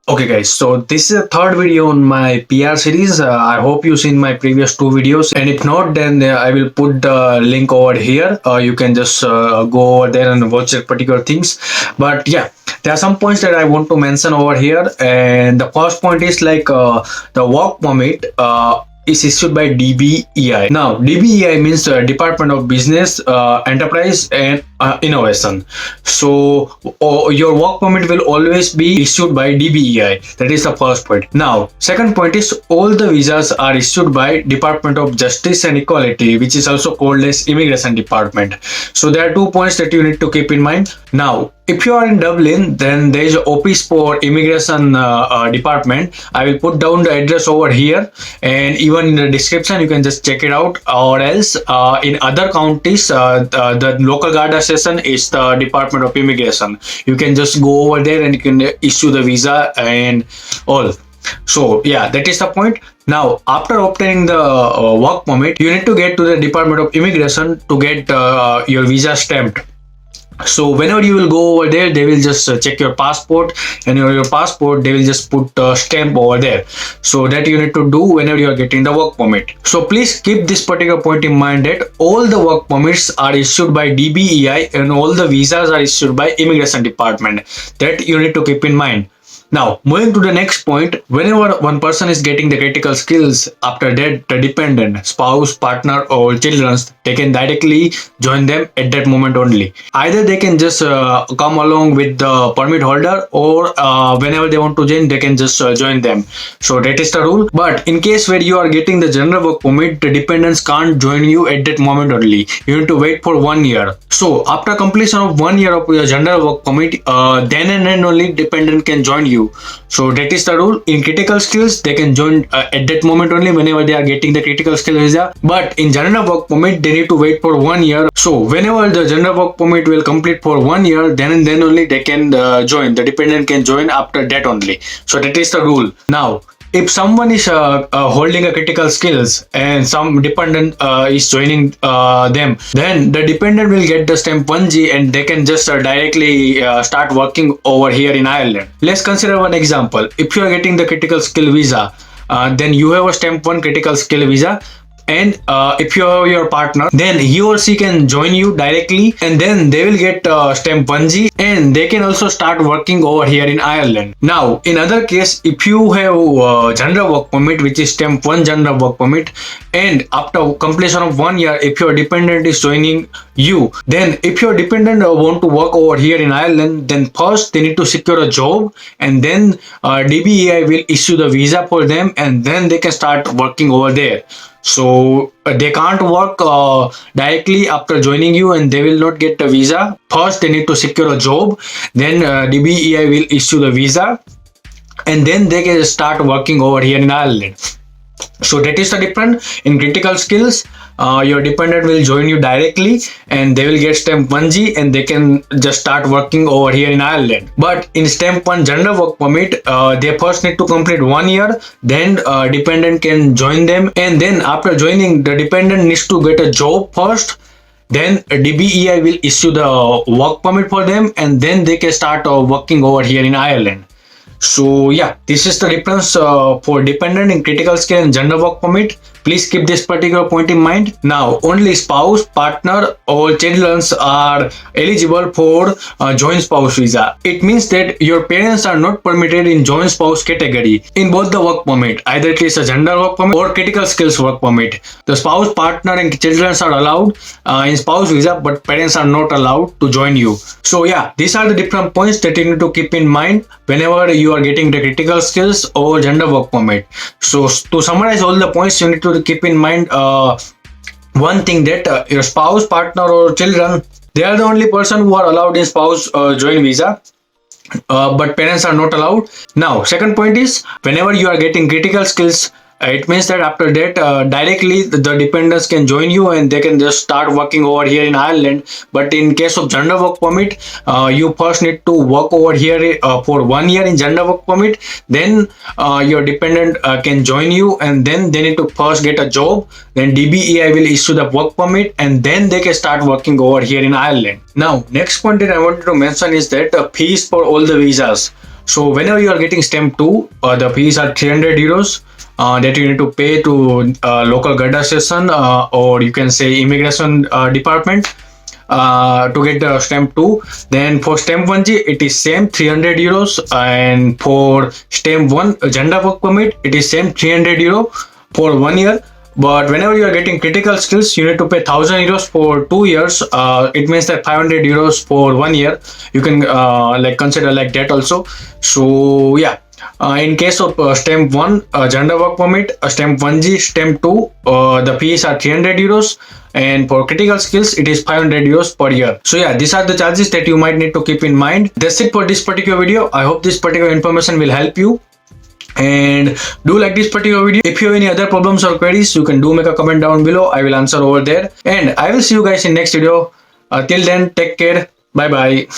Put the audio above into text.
Okay guys, so this is a third video on my PR series. I hope you've seen my previous two videos, and if not, then I will put the link over here. You can just go over there and watch the particular things. But yeah, there are some points that I want to mention over here, and the first point is like the work permit is issued by DBEI. Now, DBEI means Department of Business, Enterprise and Innovation. So, your work permit will always be issued by DBEI. That is the first point. Now, second point is all the visas are issued by Department of Justice and Equality, which is also called as Immigration Department. So, there are 2 points that you need to keep in mind. Now, if you are in Dublin, then there is an office for immigration department. I will put down the address over here, and even in the description you can just check it out. Or else in other counties, the local Garda Station is the Department of Immigration. You can just go over there and you can issue the visa and all. So yeah, that is the point. Now, after obtaining the work permit, you need to get to the Department of Immigration to get your visa stamped. So whenever you will go over there, they will just check your passport, and your passport they will just put a stamp over there. So that you need to do whenever you are getting the work permit. So please keep this particular point in mind that all the work permits are issued by DBEI and all the visas are issued by Immigration Department. That you need to keep in mind. Now, moving to the next point, whenever one person is getting the critical skills, after that, the dependent, spouse, partner, or children, they can directly join them at that moment only. Either they can just come along with the permit holder, or whenever they want to join, they can just join them. So that is the rule. But in case where you are getting the general work permit, the dependents can't join you at that moment only. You need to wait for 1 year. So after completion of 1 year of your general work permit, then and then only dependent can join you. So that is the rule. In critical skills, they can join at that moment only whenever they are getting the critical skill visa. But in general work permit, they need to wait for 1 year. So whenever the general work permit will complete for 1 year, then and then only they can join. The dependent can join after that only. So that is the rule. Now, if someone is holding a critical skills and some dependent is joining them, then the dependent will get the stamp 1G and they can just directly start working over here in Ireland. Let's consider one example. If you are getting the critical skill visa, then you have a stamp 1 critical skill visa. And if you have your partner, then he or she can join you directly, and then they will get stamp 1G and they can also start working over here in Ireland. Now, in other case, if you have general work permit, which is stamp 1 general work permit, and after completion of 1 year, if your dependent is joining you, then if your dependent want to work over here in Ireland, then first they need to secure a job, and then DBEI will issue the visa for them, and then they can start working over there. So they can't work directly after joining you, and they will not get the visa. First they need to secure a job, then DBEI will issue the visa, and then they can start working over here in Ireland. So that is the difference. In critical skills, your dependent will join you directly and they will get stamp 1G and they can just start working over here in Ireland. But in stamp 1 general work permit, they first need to complete 1 year, then dependent can join them, and then after joining, the dependent needs to get a job first. Then DBEI will issue the work permit for them, and then they can start working over here in Ireland. So yeah, this is the difference for dependent in critical skill and general work permit. Please keep this particular point in mind. Now, only spouse, partner or children are eligible for joint spouse visa. It means that your parents are not permitted in joint spouse category in both the work permit. Either it is a general work permit or critical skills work permit. The spouse, partner and children are allowed in spouse visa, but parents are not allowed to join you. So yeah, these are the different points that you need to keep in mind whenever you are getting the critical skills or general work permit. So to summarize all the points, you need to keep in mind one thing, that your spouse, partner or children, they are the only person who are allowed in spouse joint visa, but parents are not allowed. Now, second point is, whenever you are getting critical skills, it means that after that directly the dependents can join you and they can just start working over here in Ireland. But in case of general work permit, you first need to work over here for 1 year in general work permit, then your dependent can join you, and then they need to first get a job, then DBEI will issue the work permit, and then they can start working over here in Ireland. Now, next point that I wanted to mention is that fees for all the visas. So whenever you are getting stamp 2, the fees are 300 euros that you need to pay to local Garda Station, or you can say immigration department, to get the stamp 2. Then for stamp 1G it is same 300 euros, and for stamp 1 agenda work permit it is same 300 euro for 1 year. But whenever you are getting critical skills, you need to pay 1000 euros for 2 years. It means that 500 euros for 1 year. You can like consider like that also. So yeah, in case of stamp 1 gender work permit, stamp 1G, stamp 2, the fees are 300 euros, and for critical skills it is 500 euros per year. So yeah, these are the charges that you might need to keep in mind. That's it for this particular video. I hope this particular information will help you, and do like this particular video. If you have any other problems or queries, you can do make a comment down below. I will answer over there, and I will see you guys in next video. Till then, take care. Bye bye.